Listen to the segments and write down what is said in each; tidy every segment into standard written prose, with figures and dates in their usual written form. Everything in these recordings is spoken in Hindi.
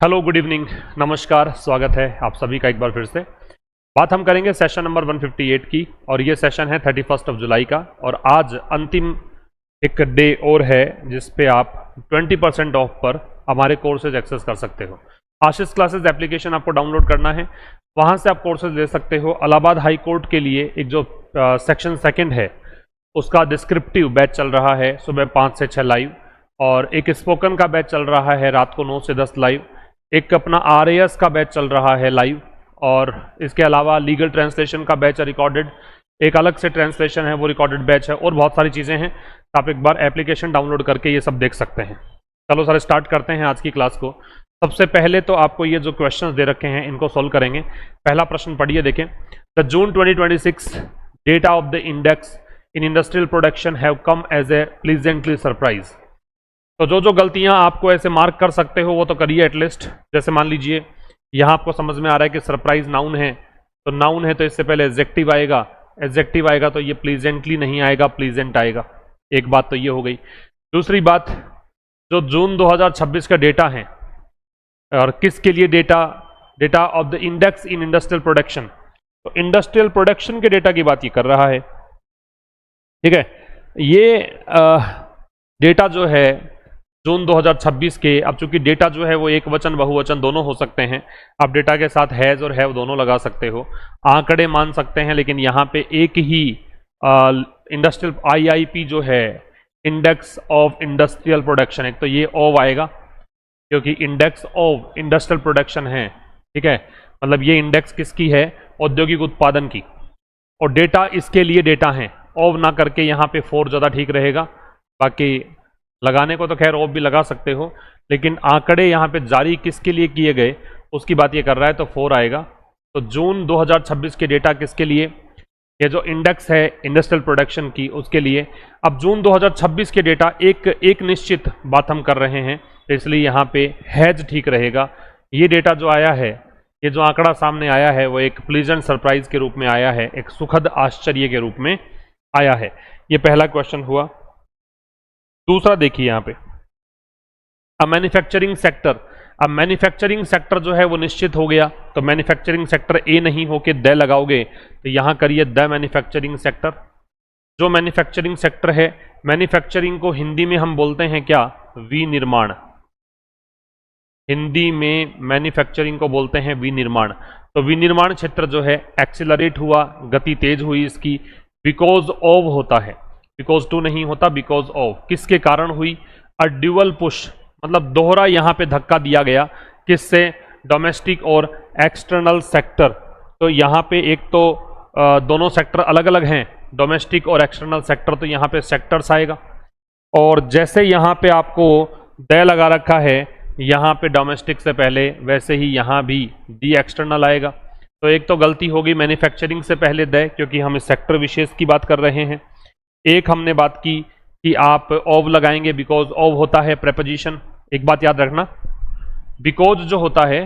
हेलो, गुड इवनिंग, नमस्कार, स्वागत है आप सभी का एक बार फिर से। बात हम करेंगे सेशन नंबर 158 की और ये सेशन है 31 जुलाई का। और आज अंतिम एक डे और है जिस पे आप 20% ऑफ पर हमारे कोर्सेज एक्सेस कर सकते हो। आशीष क्लासेस एप्लीकेशन आपको डाउनलोड करना है, वहाँ से आप कोर्सेज ले सकते हो। इलाहाबाद हाई कोर्ट के लिए एक जो सेक्शन सेकंड है उसका डिस्क्रिप्टिव बैच चल रहा है सुबह 5 से 6 लाइव, और एक स्पोकन का बैच चल रहा है रात को 9 से 10 लाइव, एक अपना RAS का बैच चल रहा है लाइव, और इसके अलावा लीगल ट्रांसलेशन का बैच है रिकॉर्डेड, एक अलग से ट्रांसलेशन है वो रिकॉर्डेड बैच है, और बहुत सारी चीज़ें हैं। तो आप एक बार एप्लीकेशन डाउनलोड करके ये सब देख सकते हैं। चलो सर, स्टार्ट करते हैं आज की क्लास को। सबसे पहले तो आपको ये जो क्वेश्चंस दे रखे हैं इनको सॉल्व करेंगे। पहला प्रश्न पढ़िए, देखें। The June 2026 data of the index in industrial production have come as a pleasantly surprise. तो जो जो गलतियां आपको ऐसे मार्क कर सकते हो वो तो करिए एटलीस्ट। जैसे मान लीजिए यहाँ आपको समझ में आ रहा है कि सरप्राइज नाउन है, तो नाउन है तो इससे पहले एडजेक्टिव आएगा, एडजेक्टिव आएगा तो ये प्लीजेंटली नहीं आएगा, प्लीजेंट आएगा। एक बात तो ये हो गई। दूसरी बात, जो जून 2026 का डेटा है और किसके लिए data of the index in industrial production, तो इंडस्ट्रियल प्रोडक्शन के डेटा की बात ये कर रहा है। ठीक है, ये डेटा जो है जून 2026 के, अब चूंकि डेटा जो है वो एक वचन बहुवचन दोनों हो सकते हैं, आप डेटा के साथ हैज और हैव दोनों लगा सकते हो, आंकड़े मान सकते हैं, लेकिन यहाँ पे एक ही इंडस्ट्रियल IIP जो है इंडेक्स ऑफ इंडस्ट्रियल प्रोडक्शन, एक तो ये ऑफ आएगा क्योंकि इंडेक्स ऑफ इंडस्ट्रियल प्रोडक्शन है। ठीक है, मतलब ये इंडेक्स किसकी है? औद्योगिक उत्पादन की, और डेटा इसके लिए डेटा है। ऑफ ना करके यहाँ पे 4 ज़्यादा ठीक रहेगा। बाकी लगाने को तो खैर ऑफ भी लगा सकते हो, लेकिन आंकड़े यहाँ पे जारी किसके लिए किए गए उसकी बात ये कर रहा है, तो 4 आएगा। तो जून 2026 के डेटा किसके लिए? ये जो इंडेक्स है इंडस्ट्रियल प्रोडक्शन की उसके लिए। अब जून 2026 के डेटा एक निश्चित बात हम कर रहे हैं, तो इसलिए यहाँ पे हैज ठीक रहेगा। ये डेटा जो आया है, ये जो आंकड़ा सामने आया है वो एक प्लीजेंट सरप्राइज के रूप में आया है, एक सुखद आश्चर्य के रूप में आया है। ये पहला क्वेश्चन हुआ। दूसरा देखिए यहाँ पे, अब मैन्युफैक्चरिंग सेक्टर, अब मैन्युफैक्चरिंग सेक्टर जो है वो निश्चित हो गया, तो मैन्युफैक्चरिंग सेक्टर ए नहीं होके द लगाओगे, तो यहाँ करिए द मैन्युफैक्चरिंग सेक्टर। जो मैन्युफैक्चरिंग सेक्टर है, मैन्युफैक्चरिंग को हिंदी में हम बोलते हैं क्या? विनिर्माण। हिंदी में मैन्युफैक्चरिंग को बोलते हैं विनिर्माण। तो विनिर्माण क्षेत्र जो है एक्सिलरेट हुआ, गति तेज हुई इसकी, बिकॉज ऑफ होता है, बिकॉज टू नहीं होता, बिकॉज ऑफ। किसके कारण हुई? अ ड्यूअल पुश, मतलब दोहरा यहाँ पे धक्का दिया गया। किससे? डोमेस्टिक और एक्सटर्नल सेक्टर। तो यहाँ पे एक तो दोनों सेक्टर अलग अलग हैं, डोमेस्टिक और एक्सटर्नल सेक्टर, तो यहाँ पे सेक्टर्स आएगा। और जैसे यहाँ पे आपको द लगा रखा है यहाँ पे डोमेस्टिक से पहले, वैसे ही यहाँ भी दी एक्सटर्नल आएगा। तो एक तो गलती होगी मैन्युफैक्चरिंग से पहले द, क्योंकि हम इस सेक्टर विशेष की बात कर रहे हैं। एक हमने बात की कि आप ऑफ लगाएंगे, बिकॉज ऑफ होता है प्रेपोजिशन। एक बात याद रखना, बिकॉज जो होता है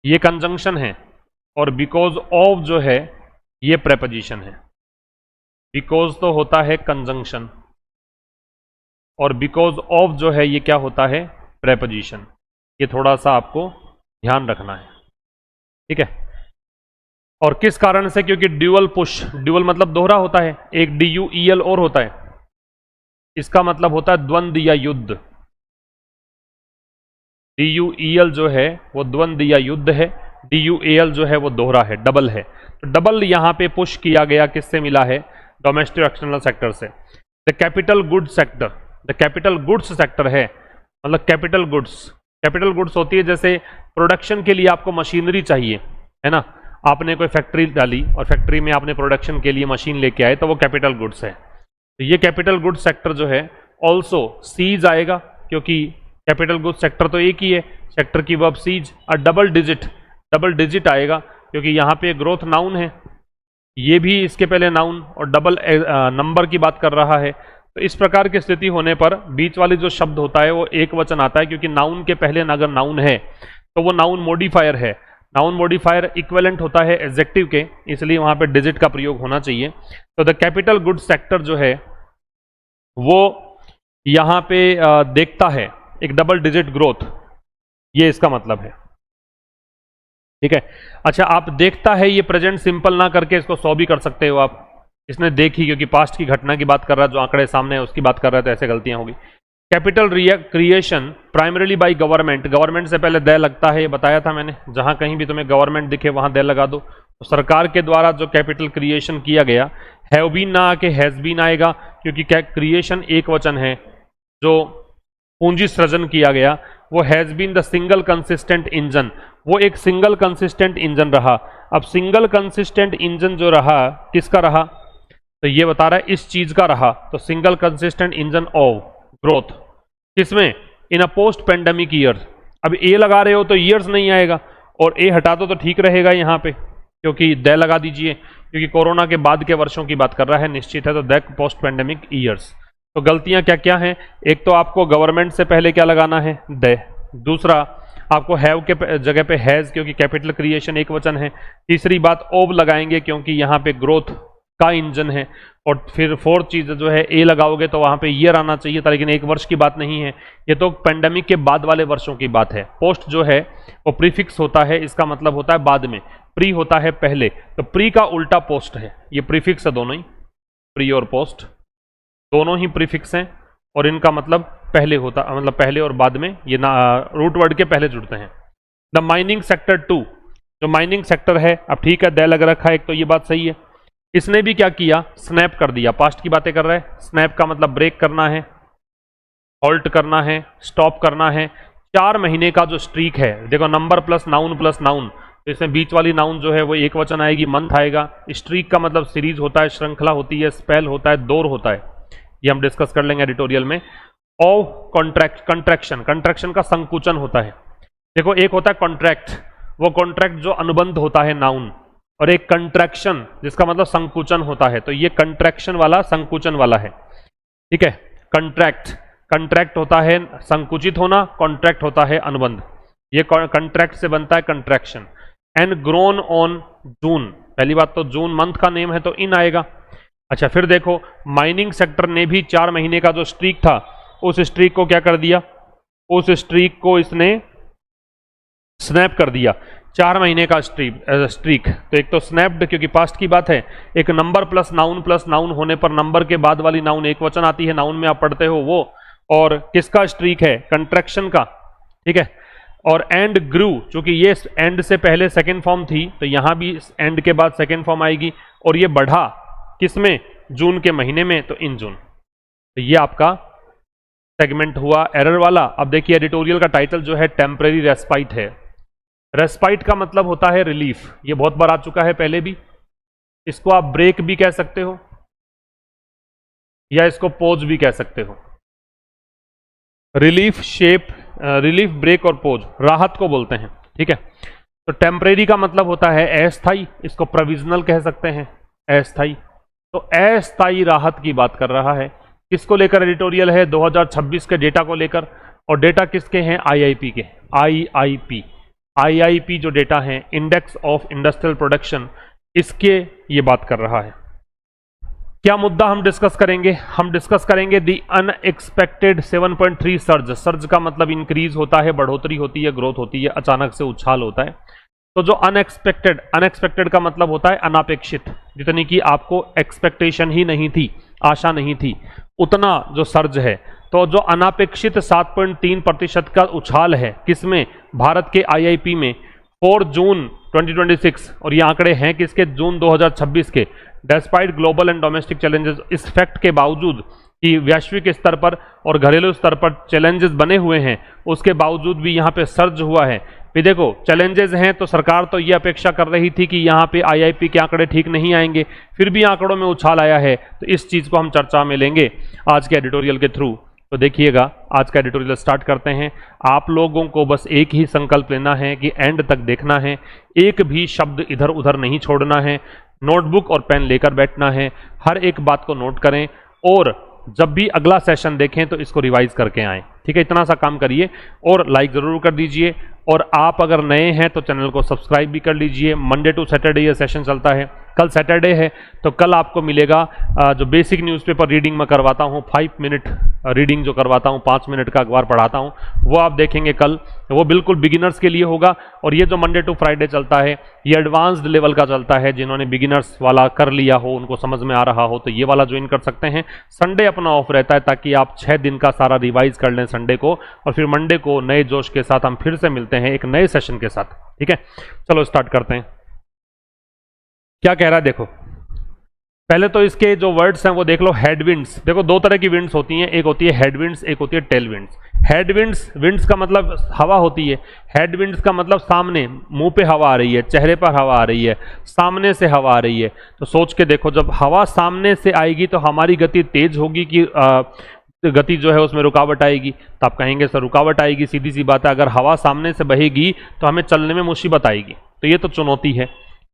ये कंजंक्शन है, और बिकॉज ऑफ जो है ये प्रेपोजिशन है। बिकॉज तो होता है कंजंक्शन, और बिकॉज ऑफ जो है ये क्या होता है? प्रेपोजिशन। ये थोड़ा सा आपको ध्यान रखना है, ठीक है। और किस कारण से? क्योंकि ड्यूअल पुश, ड्यूअल मतलब दोहरा होता है, एक DUEL और होता है, इसका मतलब होता है द्वंद या युद्ध। DUEL जो है वो द्वंद या युद्ध है, DUAL जो है वो दोहरा है, डबल है। तो डबल यहाँ पे पुश किया गया, किससे मिला है? डोमेस्टिक एक्सटर्नल सेक्टर से। The capital goods sector, the capital goods sector है, मतलब कैपिटल गुड्स, कैपिटल गुड्स होती है जैसे प्रोडक्शन के लिए आपको मशीनरी चाहिए, है ना। आपने कोई फैक्ट्री डाली और फैक्ट्री में आपने प्रोडक्शन के लिए मशीन लेके आए, तो वो कैपिटल गुड्स है। तो ये कैपिटल गुड्स सेक्टर जो है ऑल्सो सीज आएगा, क्योंकि कैपिटल गुड्स सेक्टर तो एक ही है, सेक्टर की वर्ब सीज। और डबल डिजिट आएगा, क्योंकि यहाँ पे ग्रोथ नाउन है, ये भी इसके पहले नाउन, और डबल नंबर की बात कर रहा है। तो इस प्रकार की स्थिति होने पर बीच वाली जो शब्द होता है वो एक वचन आता है, क्योंकि नाउन के पहले अगर नाउन है तो वो नाउन मॉडिफायर है। नाउन मॉडिफायर इक्विवेलेंट होता है एडजेक्टिव के, इसलिए वहां पे डिजिट का प्रयोग होना चाहिए। तो द कैपिटल गुड्स सेक्टर जो है वो यहाँ पे देखता है एक डबल डिजिट ग्रोथ, ये इसका मतलब है। ठीक है, अच्छा आप देखता है ये प्रेजेंट सिंपल ना करके इसको 100 भी कर सकते हो आप, इसने देखी, क्योंकि पास्ट की घटना की बात कर रहा है, जो आंकड़े सामने है उसकी बात कर रहा है, तो ऐसे गलतियां होगी। Capital creation primarily by government, government से पहले दे लगता है, ये बताया था मैंने, जहां कहीं भी तुम्हें गवर्नमेंट दिखे वहां दे लगा दो। तो सरकार के द्वारा जो कैपिटल क्रिएशन किया गया, हैव बीन ना आके हैज बीन आएगा, क्योंकि क्रिएशन एक वचन है, जो पूंजी सृजन किया गया वो has been the single consistent engine, वो एक सिंगल कंसिस्टेंट इंजन रहा। अब सिंगल कंसिस्टेंट इंजन जो रहा, किसका रहा, तो ये बता रहा है इस चीज का रहा, तो single consistent engine of growth, किसमें, इन अ पोस्ट पेंडेमिक ईयर। अब ए लगा रहे हो तो ईयर्स नहीं आएगा, और ए हटा दो तो ठीक रहेगा यहाँ पे, क्योंकि दे लगा दीजिए, क्योंकि कोरोना के बाद के वर्षों की बात कर रहा है, निश्चित है, तो दैट पोस्ट पेंडेमिक ईयर्स। तो गलतियां क्या क्या हैं, एक तो आपको गवर्नमेंट से पहले क्या लगाना है, दे, दूसरा आपको हैव के जगह पे हैज, क्योंकि कैपिटल क्रिएशन एक वचन है, तीसरी बात ओब लगाएंगे क्योंकि यहाँ पे ग्रोथ का इंजन है, और फिर फोर्थ चीज जो है ए लगाओगे तो वहां पे ईयर आना चाहिए था, लेकिन एक वर्ष की बात नहीं है, ये तो पेंडेमिक के बाद वाले वर्षों की बात है। पोस्ट जो है वो प्रीफिक्स होता है, इसका मतलब होता है बाद में, प्री होता है पहले, तो प्री का उल्टा पोस्ट है, ये प्रीफिक्स है दोनों ही, प्री और पोस्ट दोनों ही प्रीफिक्स हैं, और इनका मतलब पहले होता, मतलब पहले और बाद में, ये ना रूट वर्ड के पहले जुड़ते हैं। द माइनिंग सेक्टर 2, जो माइनिंग सेक्टर है, अब ठीक है दे लग रखा है एक, तो ये बात सही है। इसने भी क्या किया, स्नैप कर दिया, पास्ट की बातें कर रहा है, स्नैप का मतलब ब्रेक करना है, हॉल्ट करना है, स्टॉप करना है। 4 महीने का जो स्ट्रीक है, देखो नंबर प्लस नाउन, तो इसमें बीच वाली नाउन जो है वो एक वचन आएगी, मंथ आएगा। स्ट्रीक का मतलब सीरीज होता है, श्रृंखला होती है, स्पेल होता है, दौर होता है, ये हम डिस्कस कर लेंगे एडिटोरियल में। ऑफ कंट्रैक्शन, कंट्रैक्शन का संकुचन होता है। देखो एक होता है कॉन्ट्रैक्ट, वो कॉन्ट्रैक्ट जो अनुबंध होता है नाउन, और एक कंट्रैक्शन जिसका मतलब संकुचन होता है, तो ये कंट्रैक्शन वाला संकुचन वाला है। ठीक है, कंट्रैक्ट होता है संकुचित होना, कॉन्ट्रैक्ट होता है अनुबंध, ये कंट्रैक्ट से बनता है contraction. And grown on June, पहली बात तो जून मंथ का नेम है तो इन आएगा। अच्छा फिर देखो माइनिंग सेक्टर ने भी 4 महीने का जो स्ट्रीक था, उस स्ट्रीक को क्या कर दिया, उस स्ट्रीक को इसने स्नैप कर दिया। 4 महीने का स्ट्रीक, तो एक तो स्नैप्ड क्योंकि पास्ट की बात है, एक नंबर प्लस नाउन होने पर नंबर के बाद वाली नाउन एक वचन आती है, नाउन में आप पढ़ते हो वो, और किसका स्ट्रीक है, कंट्रैक्शन का। ठीक है, और एंड ग्रू, चूंकि ये एंड से पहले सेकेंड फॉर्म थी, तो यहां भी एंड के बाद सेकेंड फॉर्म आएगी, और ये बढ़ा किसमें, जून के महीने में, तो इन जून। तो ये आपका सेगमेंट हुआ एरर वाला। अब देखिए एडिटोरियल का टाइटल जो है टेम्परेरी रेस्पाइट है। रेस्पाइट का मतलब होता है रिलीफ, ये बहुत बार आ चुका है पहले भी, इसको आप ब्रेक भी कह सकते हो या इसको पोज भी कह सकते हो। रिलीफ रिलीफ, ब्रेक और पोज राहत को बोलते हैं। ठीक है, तो टेम्परेरी का मतलब होता है अस्थाई, इसको प्रोविजनल कह सकते हैं, अस्थाई। तो अस्थाई राहत की बात कर रहा है। किसको लेकर एडिटोरियल है, 2026 के डेटा को लेकर, और डेटा किसके हैं, आईआईपी के, आईआईपी जो डेटा है, इंडेक्स ऑफ इंडस्ट्रियल प्रोडक्शन, इसके ये बात कर रहा है। क्या मुद्दा हम डिस्कस करेंगे, हम डिस्कस करेंगे दी अनएक्सपेक्टेड 7.3 सर्ज। सर्ज का मतलब इंक्रीज होता है, बढ़ोतरी होती है, ग्रोथ होती है, अचानक से उछाल होता है। तो जो अनएक्सपेक्टेड का मतलब होता है अनापेक्षित, जितनी की आपको एक्सपेक्टेशन ही नहीं थी, आशा नहीं थी, उतना जो सर्ज है। तो जो अनापेक्षित 7.3% का उछाल है, किसमें, भारत के आईआईपी में 4 जून 2026, और ये आंकड़े हैं किसके, जून 2026 के। Despite global and domestic challenges, इस फैक्ट के बावजूद कि वैश्विक स्तर पर और घरेलू स्तर पर चैलेंजेस बने हुए हैं, उसके बावजूद भी यहाँ पे सर्ज हुआ है। फिर देखो चैलेंजेस हैं तो सरकार तो ये अपेक्षा कर रही थी कि यहाँ पे आईआईपी के आंकड़े ठीक नहीं आएंगे, फिर भी आंकड़ों में उछाल आया है। तो इस चीज़ को हम चर्चा में लेंगे आज के एडिटोरियल के थ्रू। तो देखिएगा आज का एडिटोरियल स्टार्ट करते हैं। आप लोगों को बस एक ही संकल्प लेना है कि एंड तक देखना है, एक भी शब्द इधर उधर नहीं छोड़ना है, नोटबुक और पेन लेकर बैठना है, हर एक बात को नोट करें, और जब भी अगला सेशन देखें तो इसको रिवाइज करके आएं। ठीक ठीक है, इतना सा काम करिए और लाइक ज़रूर कर दीजिए। और आप अगर नए हैं तो चैनल को सब्सक्राइब भी कर लीजिए। मंडे टू सैटरडे ये सेशन चलता है। कल सैटरडे है तो कल आपको मिलेगा जो बेसिक न्यूज़पेपर रीडिंग मैं करवाता हूँ, 5 मिनट रीडिंग जो करवाता हूँ, 5 मिनट का अखबार पढ़ाता हूँ, वो आप देखेंगे कल। वो बिल्कुल बिगिनर्स के लिए होगा। और ये जो मंडे टू फ्राइडे चलता है ये एडवांस्ड लेवल का चलता है। जिन्होंने बिगिनर्स वाला कर लिया हो, उनको समझ में आ रहा हो, तो ये वाला ज्वाइन कर सकते हैं। संडे अपना ऑफ रहता है ताकि आप 6 दिन का सारा रिवाइज कर लें संडे को, और फिर मंडे को नए जोश के साथ हम फिर से मिलते हैं एक नए सेशन के साथ। ठीक है, चलो स्टार्ट करते हैं। क्या कह रहा है देखो, पहले तो इसके जो वर्ड्स हैं वो देख लो। हेडविंड्स, देखो दो तरह की विंड्स होती हैं, एक होती है हेडविंड्स, एक होती है टेलविंड्स। हेडविंड्स, विंड्स का मतलब हवा होती है। हेडविंड्स का मतलब सामने, मुंह पे हवा आ रही है, चेहरे पर हवा आ रही है, सामने से हवा आ रही है। तो सोच के देखो, जब हवा सामने से आएगी तो हमारी गति तेज होगी कि गति जो है उसमें रुकावट आएगी? तो आप कहेंगे सर रुकावट आएगी, सीधी सी बात है। अगर हवा सामने से बहेगी तो हमें चलने में मुसीबत आएगी। तो ये तो चुनौती है,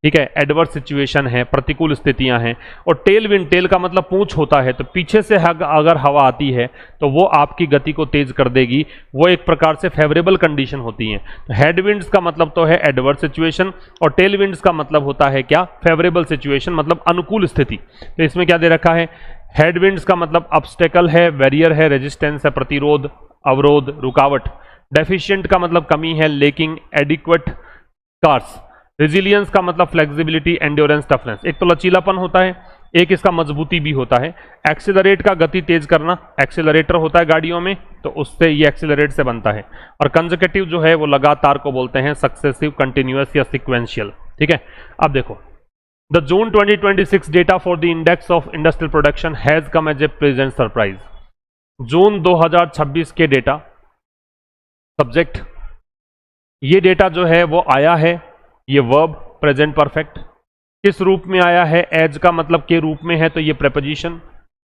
ठीक है, एडवर्स सिचुएशन है, प्रतिकूल स्थितियां हैं। और टेल विंड, टेल का मतलब पूंछ होता है, तो पीछे से अगर हवा आती है तो वो आपकी गति को तेज कर देगी। वो एक प्रकार से फेवरेबल कंडीशन होती हैं। तो हेड विंड्स का मतलब तो है एडवर्स सिचुएशन, और टेल विंड्स का मतलब होता है क्या? फेवरेबल सिचुएशन, मतलब अनुकूल स्थिति। तो इसमें क्या दे रखा है? हेड विंड्स का मतलब ऑब्स्टेकल है, बैरियर है, रेजिस्टेंस है, प्रतिरोध, अवरोध, रुकावट। डेफिशिएंट का मतलब कमी है, लेकिंग, एडिक्वेट, स्कार्स। रेजिलियंस का मतलब फ्लेक्सिबिलिटी, एंड्योरेंस, टफनेस। एक तो लचीलापन होता है, एक इसका मजबूती भी होता है। एक्सीलरेट का गति तेज करना, एक्सीलरेटर होता है गाड़ियों में, तो उससे ये एक्सीलरेट से बनता है। और कंसेक्यूटिव जो है वो लगातार को बोलते हैं, सक्सेसिव, कंटिन्यूअस या सीक्वेंशियल। ठीक है, अब देखो, the June 2026 data for the index of industrial production has come as a pleasant surprise. June 2026 के डेटा, सब्जेक्ट, ये डेटा जो है वो आया है, ये वर्ब प्रेजेंट परफेक्ट। किस रूप में आया है? एज का मतलब के रूप में है, तो ये प्रेपोजिशन।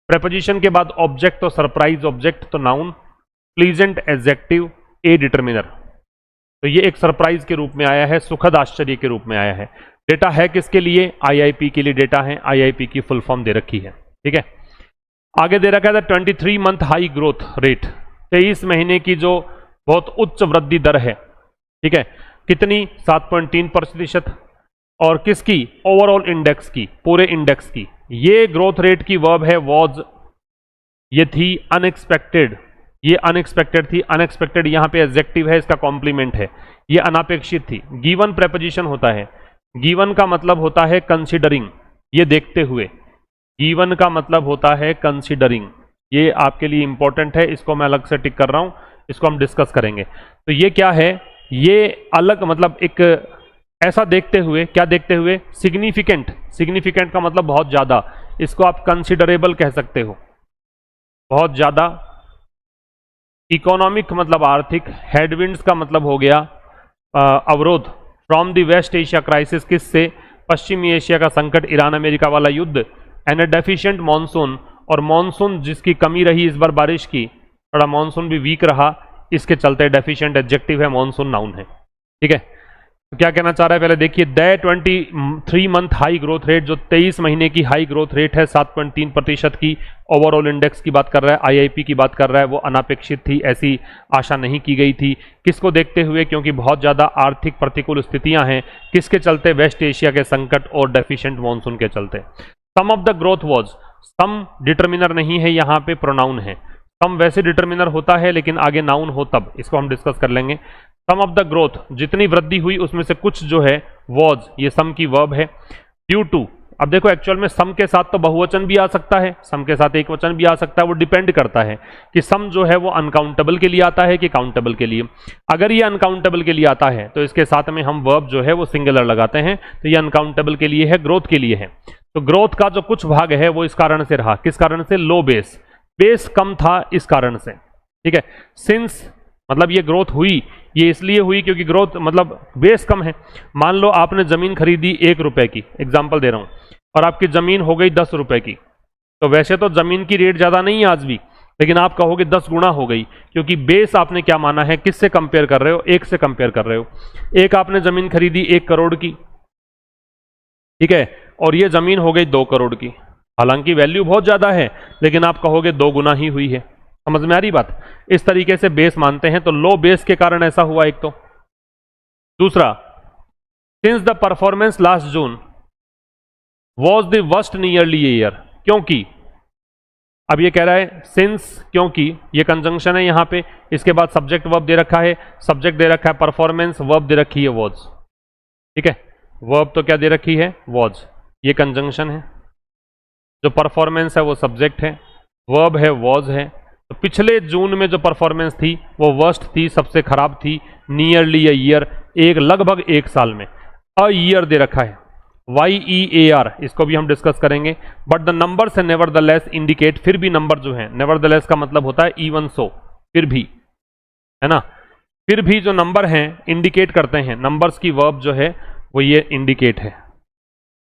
प्रेपोजिशन के बाद ऑब्जेक्ट, तो सरप्राइज ऑब्जेक्ट, तो नाउन। प्लीजेंट एडजेक्टिव, ए डिटर्मिनर। तो ये एक सरप्राइज के रूप में आया है, सुखद आश्चर्य के रूप में आया है। डेटा है किसके लिए? आईआईपी के लिए डेटा है। आईआईपी की फुल फॉर्म दे रखी है। ठीक है, आगे दे रखा है 23 मंथ हाई ग्रोथ रेट, 23 महीने की जो बहुत उच्च वृद्धि दर है। ठीक है, कितनी? 7.3%। और किसकी? ओवरऑल इंडेक्स की, पूरे इंडेक्स की। ये ग्रोथ रेट की वर्ब है वॉज, ये थी अनएक्सपेक्टेड, ये अनएक्सपेक्टेड थी। अनएक्सपेक्टेड यहां पे एडजेक्टिव है, इसका कॉम्प्लीमेंट है। ये अनापेक्षित थी। गिवन प्रेपोजिशन होता है। गिवन का मतलब होता है कंसीडरिंग, ये देखते हुए। गिवन का मतलब होता है कंसीडरिंग। ये आपके लिए इंपॉर्टेंट है, इसको मैं अलग से टिक कर रहा हूं, इसको हम डिस्कस करेंगे। तो ये क्या है? ये अलग मतलब एक ऐसा देखते हुए, क्या देखते हुए? सिग्निफिकेंट। सिग्निफिकेंट का मतलब बहुत ज्यादा, इसको आप कंसिडरेबल कह सकते हो, बहुत ज्यादा। इकोनॉमिक मतलब आर्थिक। हेडविंड्स का मतलब हो गया अवरोध। From the west Asia crisis, किससे? पश्चिमी एशिया का संकट, ईरान अमेरिका वाला युद्ध। एंड ए डेफिशिएंट मानसून, और मानसून जिसकी कमी रही इस बार बारिश की, थोड़ा मानसून भी वीक रहा, इसके चलते डेफिशिएंट एडजेक्टिव है, मानसून नाउन है। ठीक है, तो क्या कहना चाह रहा है पहले देखिए। The 23 month high growth rate, जो 23 महीने की हाई ग्रोथ रेट है, 7.3% की। ओवरऑल इंडेक्स की बात कर रहा है, आईआईपी की बात कर रहा है। वो अनापेक्षित थी, ऐसी आशा नहीं की गई थी। किसको देखते हुए? क्योंकि बहुत ज्यादा आर्थिक प्रतिकूल स्थितियां हैं। किसके चलते? वेस्ट एशिया के संकट और डेफिशिएंट मानसून के चलते। Some of the growth was, some determiner नहीं है, यहां पे प्रोनाउन है। सम वैसे डिटर्मिनर होता है, लेकिन आगे नाउन हो तब, इसको हम डिस्कस कर लेंगे। सम ऑफ द ग्रोथ, जितनी वृद्धि हुई उसमें से कुछ जो है वॉज, ये सम की वर्ब है। ड्यू टू, अब देखो एक्चुअल में सम के साथ तो बहुवचन भी आ सकता है, सम के साथ एक वचन भी आ सकता है। वो डिपेंड करता है कि सम जो है वो अनकाउंटेबल के लिए आता है कि काउंटेबल के लिए। अगर ये अनकाउंटेबल के लिए आता है तो इसके साथ में हम वर्ब जो है वो सिंगुलर लगाते हैं, तो ये अनकाउंटेबल के लिए है, ग्रोथ के लिए है। तो ग्रोथ का जो कुछ भाग है वो इस कारण से रहा, किस कारण से? लो बेस, बेस कम था इस कारण से। ठीक है, सिंस मतलब ये ग्रोथ हुई, ये इसलिए हुई क्योंकि ग्रोथ मतलब बेस कम है। मान लो आपने जमीन खरीदी 1 रुपए की, एग्जांपल दे रहा हूं, और आपकी जमीन हो गई 10 रुपए की। तो वैसे तो जमीन की रेट ज्यादा नहीं है आज भी, लेकिन आप कहोगे 10 गुना हो गई, क्योंकि बेस आपने क्या माना है? किससे कंपेयर कर रहे हो? 1 से कंपेयर कर रहे हो। एक आपने जमीन खरीदी 1 करोड़ की, ठीक है, और ये जमीन हो गई 2 करोड़ की। हालांकि वैल्यू बहुत ज्यादा है, लेकिन आप कहोगे 2 गुना ही हुई है। समझ में आ रही बात? इस तरीके से बेस मानते हैं, तो लो बेस के कारण ऐसा हुआ एक तो। दूसरा, since the performance last June was the worst nearly year, क्योंकि अब ये कह रहा है सिंस, क्योंकि ये कंजंक्शन है यहां पे, इसके बाद सब्जेक्ट वर्ब दे रखा है, सब्जेक्ट दे रखा है परफॉर्मेंस, वर्ब दे रखी है वॉज। ठीक है, वर्ब तो क्या दे रखी है? वॉज। ये कंजंक्शन है, जो परफॉर्मेंस है वो सब्जेक्ट है, वर्ब है वॉज है। तो पिछले जून में जो परफॉर्मेंस थी वो वर्स्ट थी, सबसे खराब थी, नियरली अ ईयर, एक लगभग एक साल में। अ ईयर दे रखा है, YEAR, इसको भी हम डिस्कस करेंगे। But the numbers nevertheless indicate, फिर भी नंबर जो है, नेवरदलेस का मतलब होता है इवन सो, फिर भी, है ना, फिर भी जो नंबर हैं इंडिकेट करते हैं, नंबर्स की वर्ब जो है वो ये इंडिकेट है।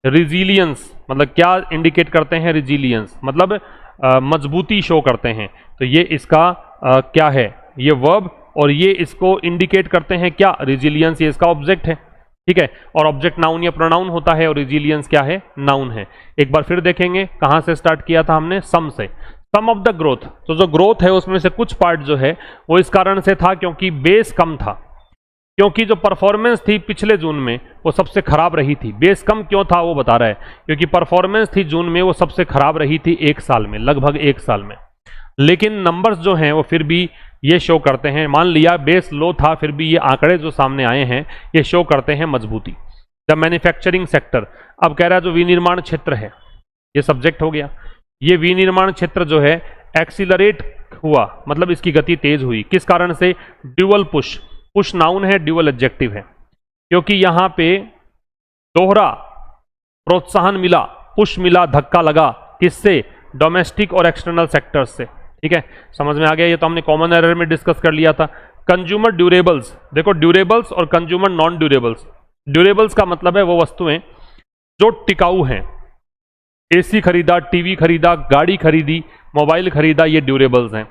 रिजिलियंस मतलब क्या इंडिकेट करते हैं? रिजिलियंस मतलब मजबूती शो करते हैं। तो ये इसका क्या है? ये वर्ब, और ये इसको इंडिकेट करते हैं क्या? रिजिलियंस। ये इसका ऑब्जेक्ट है, ठीक है, और ऑब्जेक्ट नाउन या प्रोनाउन होता है, और रिजिलियंस क्या है? नाउन है। एक बार फिर देखेंगे, कहां से स्टार्ट किया था हमने? सम से। सम ऑफ द ग्रोथ, तो जो ग्रोथ है उसमें से कुछ पार्ट जो है वो इस कारण से था क्योंकि बेस कम था, क्योंकि जो परफॉर्मेंस थी पिछले जून में वो सबसे खराब रही थी। बेस कम क्यों था वो बता रहा है, क्योंकि परफॉर्मेंस थी जून में वो सबसे खराब रही थी एक साल में, लगभग एक साल में। लेकिन नंबर्स जो हैं वो फिर भी ये शो करते हैं, मान लिया बेस लो था, फिर भी ये आंकड़े जो सामने आए हैं ये शो करते हैं मजबूती। द मैन्युफैक्चरिंग सेक्टर, अब कह रहा है जो विनिर्माण क्षेत्र है, ये सब्जेक्ट हो गया, ये विनिर्माण क्षेत्र जो है एक्सीलरेट हुआ, मतलब इसकी गति तेज हुई। किस कारण से? ड्यूअल पुश, पुश नाउन है, ड्यूअल एडजेक्टिव है, क्योंकि यहां पे दोहरा प्रोत्साहन मिला, पुश मिला, धक्का लगा, किससे? डोमेस्टिक और एक्सटर्नल सेक्टर्स से। ठीक है, समझ में आ गया? ये तो हमने कॉमन एरर में डिस्कस कर लिया था। कंज्यूमर ड्यूरेबल्स, देखो ड्यूरेबल्स और कंज्यूमर नॉन ड्यूरेबल्स। ड्यूरेबल्स का मतलब है वो वस्तुएं जो टिकाऊ हैं, एसी खरीदा, टीवी खरीदा, गाड़ी खरीदी, मोबाइल खरीदा, ये ड्यूरेबल्स हैं।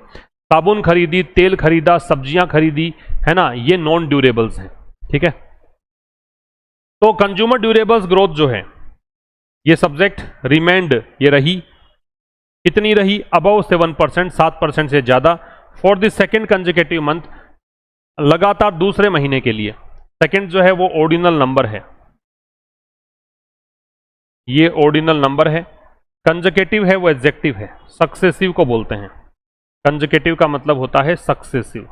साबुन खरीदी, तेल खरीदा, सब्जियां खरीदी, है ना, ये नॉन ड्यूरेबल्स हैं। ठीक है, तो कंज्यूमर ड्यूरेबल्स ग्रोथ जो है, ये सब्जेक्ट रिमेंड, ये रही, कितनी रही? अबव 7%, 7% से ज्यादा, for the second consecutive month, लगातार दूसरे महीने के लिए। सेकेंड जो है वो ऑर्डिनल नंबर है, ये ऑर्डिनल नंबर है। कंसेक्यूटिव है वो एडजेक्टिव है, सक्सेसिव को बोलते हैं। कंसेक्यूटिव का मतलब होता है सक्सेसिव,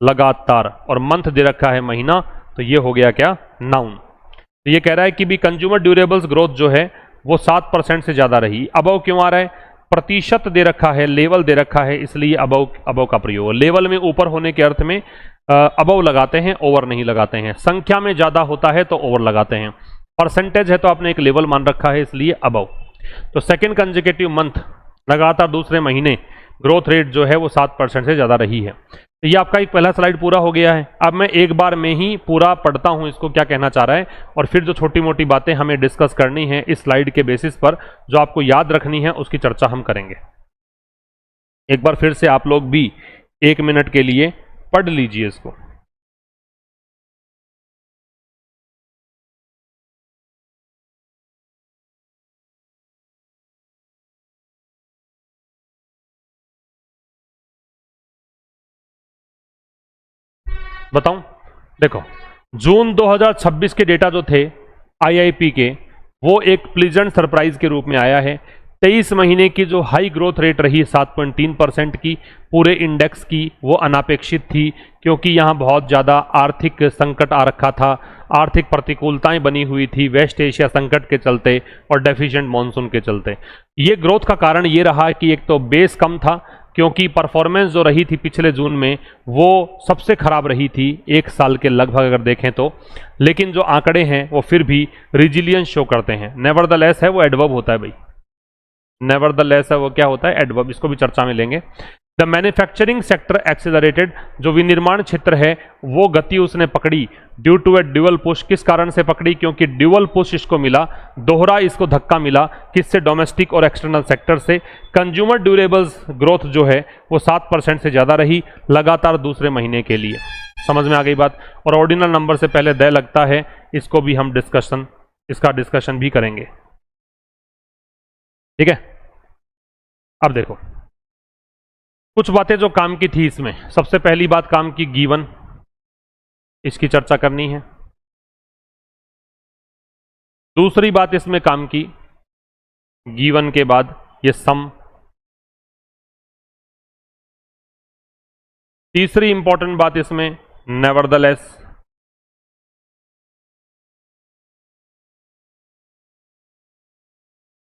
लगातार, और मंथ दे रखा है महीना, तो ये हो गया क्या? नाउन। तो ये कह रहा है कि भी कंज्यूमर ड्यूरेबल्स ग्रोथ जो है वो 7% से ज्यादा रही। अबव क्यों आ रहा है? प्रतिशत दे रखा है, लेवल दे रखा है, इसलिए अबव का प्रयोग। लेवल में ऊपर होने के अर्थ में अबव लगाते हैं, ओवर नहीं लगाते हैं। संख्या में ज्यादा होता है तो ओवर लगाते हैं। परसेंटेज है तो आपने एक लेवल मान रखा है, इसलिए अबव। तो सेकेंड कंसेक्यूटिव मंथ, लगातार दूसरे महीने, ग्रोथ रेट जो है वो 7% से ज्यादा रही है। तो ये आपका एक पहला स्लाइड पूरा हो गया है। अब मैं एक बार में ही पूरा पढ़ता हूं इसको क्या कहना चाह रहा है, और फिर जो छोटी मोटी बातें हमें डिस्कस करनी है इस स्लाइड के बेसिस पर, जो आपको याद रखनी है उसकी चर्चा हम करेंगे। एक बार फिर से आप लोग भी 1 मिनट के लिए पढ़ लीजिए इसको। बताऊं, देखो जून 2026 के डेटा जो थे आईआईपी के, वो एक प्लीजेंट सरप्राइज के रूप में आया है। 23 महीने की जो हाई ग्रोथ रेट रही 7.3% की पूरे इंडेक्स की, वो अनापेक्षित थी, क्योंकि यहाँ बहुत ज़्यादा आर्थिक संकट आ रखा था, आर्थिक प्रतिकूलताएं बनी हुई थी वेस्ट एशिया संकट के चलते और डेफिशिएंट मॉनसून के चलते। ये ग्रोथ का कारण ये रहा कि एक तो बेस कम था, क्योंकि परफॉर्मेंस जो रही थी पिछले जून में वो सबसे खराब रही थी एक साल के लगभग अगर देखें तो। लेकिन जो आंकड़े हैं वो फिर भी रिजिलियंस शो करते हैं। नेवरदलेस है वो एडवर्ब होता है भाई, नेवरदलेस है वो क्या होता है? एडवर्ब। इसको भी चर्चा में लेंगे। द मैन्युफैक्चरिंग सेक्टर एक्सेलरेटेड, जो विनिर्माण क्षेत्र है वो गति उसने पकड़ी due to a dual push. किस कारण से पकड़ी? क्योंकि ड्यूअल पुश इसको मिला, दोहरा इसको धक्का मिला, किससे? डोमेस्टिक और एक्सटर्नल सेक्टर से। कंज्यूमर ड्यूरेबल्स ग्रोथ जो है वो 7% से ज्यादा रही लगातार दूसरे महीने के लिए। समझ में आ गई बात? और ऑर्डिनल नंबर से पहले द लगता है, इसको भी हम इसका डिस्कशन भी करेंगे। ठीक है, अब देखो कुछ बातें जो काम की थी इसमें, सबसे पहली बात काम की गिवन, इसकी चर्चा करनी है। दूसरी बात इसमें काम की गिवन के बाद ये सम। तीसरी इंपॉर्टेंट बात इसमें नेवरदलेस।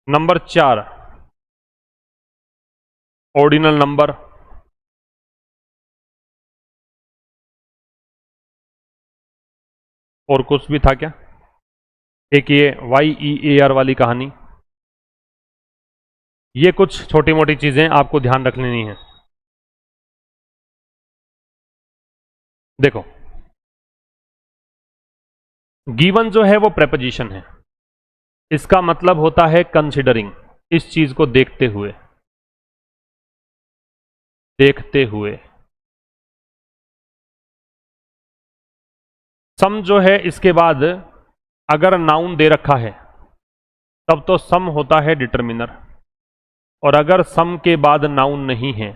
Number 4 ordinal number. और कुछ भी था क्या? एक ये YEAR वाली कहानी। ये कुछ छोटी मोटी चीजें आपको ध्यान रख लेनी है। देखो, गिवन जो है वो प्रेपोजिशन है, इसका मतलब होता है कंसिडरिंग, इस चीज को देखते हुए, देखते हुए। सम जो है इसके बाद अगर नाउन दे रखा है तब तो सम होता है डिटरमिनर, और अगर सम के बाद नाउन नहीं है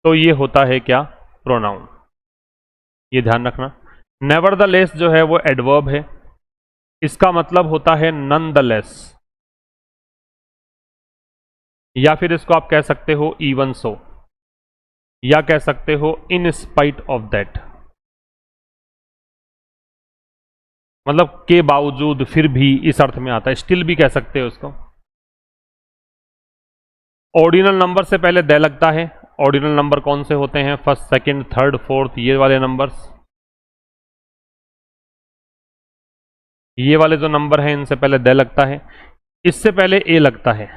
तो ये होता है क्या? प्रोनाउन। ये ध्यान रखना। नेवरदलेस जो है वो एडवर्ब है, इसका मतलब होता है नॉनदलेस, या फिर इसको आप कह सकते हो इवन सो, या कह सकते हो इन स्पाइट ऑफ दैट, मतलब के बावजूद, फिर भी, इस अर्थ में आता है। स्टिल भी कह सकते हो उसको। ऑर्डिनल नंबर से पहले दे लगता है। ऑर्डिनल नंबर कौन से होते हैं? फर्स्ट, सेकंड, थर्ड, फोर्थ, ये वाले नंबर्स। ये वाले जो नंबर हैं इनसे पहले दे लगता है। इससे पहले ए लगता है।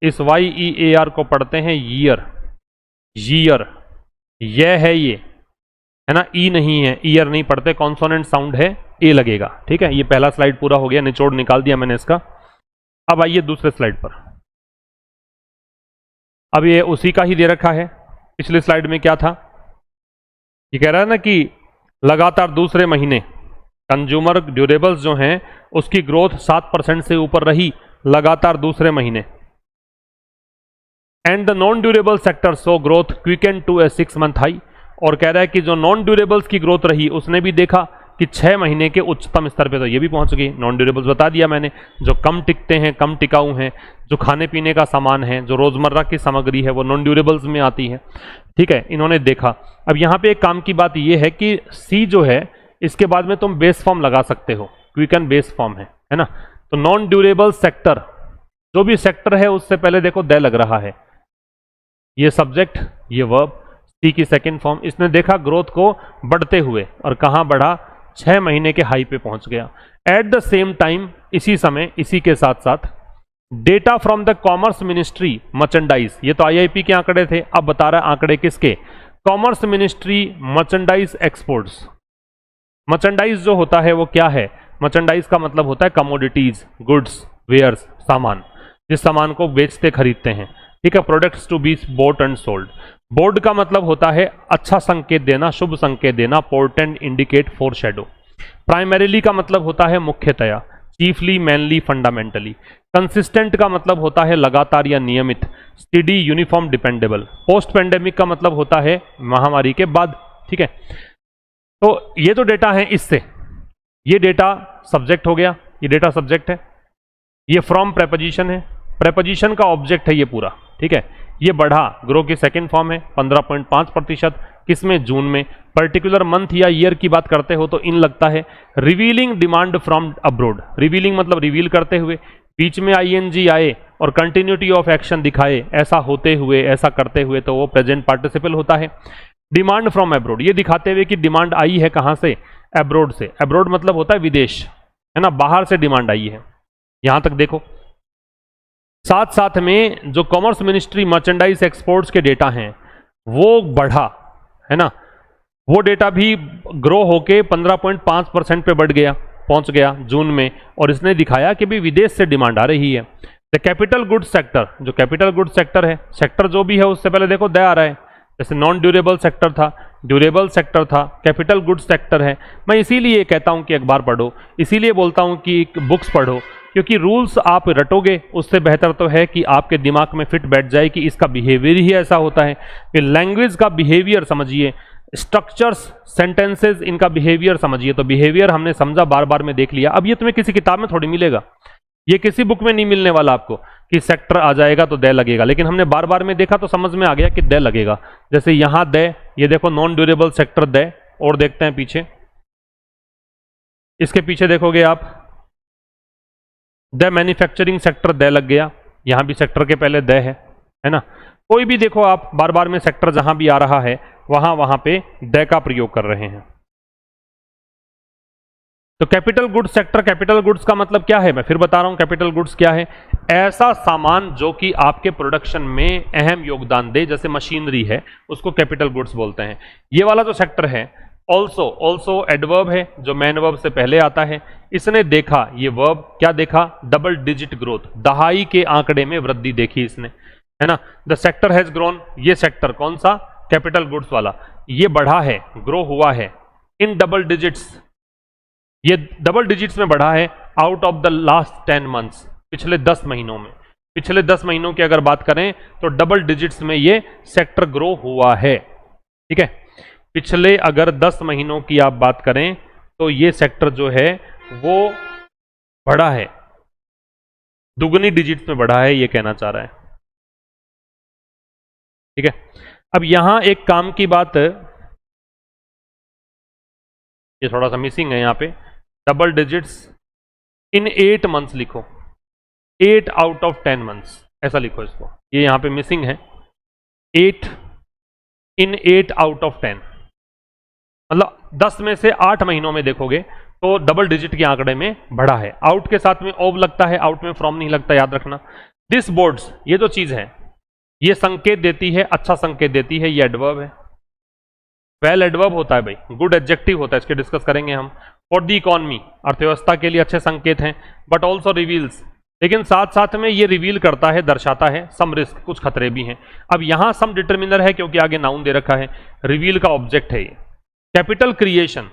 इस YEAR को पढ़ते हैं ईयर, ईयर। यह है ये, है ना, ई नहीं है, ईयर नहीं पढ़ते, कॉन्सोनेंट साउंड है, ए लगेगा। ठीक है, ये पहला स्लाइड पूरा हो गया, निचोड़ निकाल दिया मैंने इसका। अब आइए दूसरे स्लाइड पर। अब ये उसी का ही दे रखा है। पिछली स्लाइड में क्या था? ये कह रहा है ना कि लगातार दूसरे महीने कंज्यूमर ड्यूरेबल्स जो हैं उसकी ग्रोथ 7% से ऊपर रही लगातार दूसरे महीने। And the non durable sector saw growth quicken to a 6 month high. और कह रहा है कि जो नॉन ड्यूरेबल्स की ग्रोथ रही उसने भी देखा कि 6 महीने के उच्चतम स्तर पे तो ये भी पहुंच गई। नॉन ड्यूरेबल्स बता दिया मैंने, जो कम टिकते हैं, कम टिकाऊ हैं, जो खाने पीने का सामान है, जो रोजमर्रा की सामग्री है, वो नॉन ड्यूरेबल्स में आती है। ठीक है, इन्होंने देखा। अब यहां पे एक काम की बात यह है कि सी जो है इसके बाद में तुम बेस फॉर्म लगा सकते हो, क्विकन बेस फॉर्म है ना। तो नॉन ड्यूरेबल सेक्टर, जो भी सेक्टर है उससे पहले देखो दे लग रहा है, ये सब्जेक्ट, ये वर्ब, सी की सेकंड फॉर्म। इसने देखा ग्रोथ को बढ़ते हुए, और कहां बढ़ा? 6 महीने के हाई पे पहुंच गया। एट द सेम टाइम, इसी समय, इसी के साथ साथ, data from the commerce ministry merchandise, ये तो IIP के आंकड़े थे, अब बता रहा है आंकड़े किसके? Commerce ministry merchandise exports. Merchandise जो होता है वो क्या है? मर्चेंडाइज का मतलब होता है कमोडिटीज, गुड्स, वेयर्स, सामान, जिस सामान को बेचते खरीदते हैं। ठीक है, products to be bought and sold. Bought का मतलब होता है अच्छा संकेत देना, शुभ संकेत देना, पोर्टेंड, इंडिकेट, फोरशैडो। प्राइमरीली का मतलब होता है मुख्यतया, चीफली, मेनली, फंडामेंटली। कंसिस्टेंट का मतलब होता है लगातार या नियमित, steady, uniform, dependable. Post pandemic का मतलब होता है महामारी के बाद। ठीक है, तो ये तो डेटा है इससे, ये डेटा सब्जेक्ट हो गया, ये डेटा सब्जेक्ट है, ये फ्रॉम प्रेपोजिशन है, प्रेपोजिशन का ऑब्जेक्ट है ये पूरा। ठीक है, ये बढ़ा, ग्रो की सेकेंड फॉर्म है, 15.5%। किसमें? जून में। पर्टिकुलर मंथ या ईयर की बात करते हो तो इन लगता है। Revealing demand from abroad, revealing मतलब रिवील करते हुए, बीच में ING आए और कंटिन्यूटी ऑफ एक्शन दिखाए, ऐसा होते हुए, ऐसा करते हुए, तो वो प्रेजेंट पार्टिसिपल होता है। डिमांड फ्रॉम अब्रोड, ये दिखाते हुए कि डिमांड आई है कहां से? अब्रोड से। अब्रोड मतलब होता है विदेश, है ना, बाहर से डिमांड आई है। यहां तक देखो। साथ साथ में जो कॉमर्स मिनिस्ट्री मर्चेंडाइज एक्सपोर्ट्स के डेटा हैं वो बढ़ा, है ना, वो डेटा भी ग्रो होके 15.5% पे बढ़ गया, पहुंच गया जून में। और इसने दिखाया कि भी विदेश से डिमांड आ रही है। द कैपिटल गुड्स सेक्टर, जो कैपिटल गुड्स सेक्टर है, सेक्टर जो भी है उससे पहले देखो दे आ रहा है, जैसे नॉन ड्यूरेबल सेक्टर था, ड्यूरेबल सेक्टर था, कैपिटल गुड्स सेक्टर है। मैं इसीलिए कहता हूं कि अखबार पढ़ो, इसीलिए बोलता हूं कि बुक्स पढ़ो, क्योंकि रूल्स आप रटोगे उससे बेहतर तो है कि आपके दिमाग में फिट बैठ जाए कि इसका बिहेवियर ही ऐसा होता है। कि लैंग्वेज का बिहेवियर समझिए, स्ट्रक्चर्स, सेंटेंसेस, इनका बिहेवियर समझिए। तो बिहेवियर हमने समझा, बार बार में देख लिया। अब ये तुम्हें किसी किताब में थोड़ी मिलेगा, ये किसी बुक में नहीं मिलने वाला आपको कि सेक्टर आ जाएगा तो दे लगेगा, लेकिन हमने बार बार में देखा तो समझ में आ गया कि दे लगेगा। जैसे यहां दे, ये देखो नॉन ड्यूरेबल सेक्टर दे, और देखते हैं पीछे, इसके पीछे देखोगे आप द मैन्युफैक्चरिंग सेक्टर दे लग गया, यहां भी सेक्टर के पहले दे है ना। कोई भी देखो आप, बार बार में सेक्टर जहां भी आ रहा है वहां पे दे का प्रयोग कर रहे हैं। तो capital goods sector, capital goods का मतलब क्या है, मैं फिर बता रहा हूं कैपिटल गुड्स क्या है। ऐसा सामान जो कि आपके प्रोडक्शन में अहम योगदान दे, जैसे मशीनरी है, उसको कैपिटल गुड्स बोलते हैं। ये वाला जो सेक्टर है ऑल्सो, ऑल्सो एडवर्ब है जो मैन वर्ब से पहले आता है। इसने देखा, ये वर्ब क्या देखा, डबल डिजिट ग्रोथ, दहाई के आंकड़े में वृद्धि देखी इसने, है ना। द सेक्टर हैज ग्रोन, ये सेक्टर कौन सा, कैपिटल गुड्स वाला, ये बढ़ा है, ग्रो हुआ है इन डबल डिजिट्स, ये डबल डिजिट्स में बढ़ा है out of the last 10 months, पिछले 10 महीनों में। पिछले 10 महीनों की अगर बात करें तो डबल डिजिट्स में ये सेक्टर ग्रो हुआ है, ठीक है। पिछले अगर 10 महीनों की आप बात करें तो ये सेक्टर जो है वो बढ़ा है, दुगनी डिजिट्स में बढ़ा है, ये कहना चाह रहा है, ठीक है। अब यहां एक काम की बात, ये थोड़ा सा मिसिंग है यहां पे, डबल डिजिट्स इन 8 मंथ्स लिखो, 8 आउट ऑफ 10 मंथ्स ऐसा लिखो इसको, ये यहां पे मिसिंग है। 8 इन 8 आउट ऑफ 10, मतलब 10 में से 8 महीनों में देखोगे तो डबल डिजिट के आंकड़े में बढ़ा है। आउट के साथ में ओव लगता है, आउट में फ्रॉम नहीं लगता, याद रखना। दिस बोर्ड्स, ये जो चीज है ये संकेत देती है, अच्छा संकेत देती है, ये एडवर्ब है। वेल एडवर्ब होता है भाई, गुड एडजेक्टिव होता है, इसके डिस्कस करेंगे हम। फॉर द इकोनॉमी, अर्थव्यवस्था के लिए अच्छे संकेत हैं। बट ऑल्सो रिवील्स, लेकिन साथ साथ में ये रिवील करता है, दर्शाता है सम रिस्क, कुछ खतरे भी हैं। अब यहां सम डिटर्मिनर है क्योंकि आगे नाउन दे रखा है, रिवील का ऑब्जेक्ट है ये। कैपिटल क्रिएशन,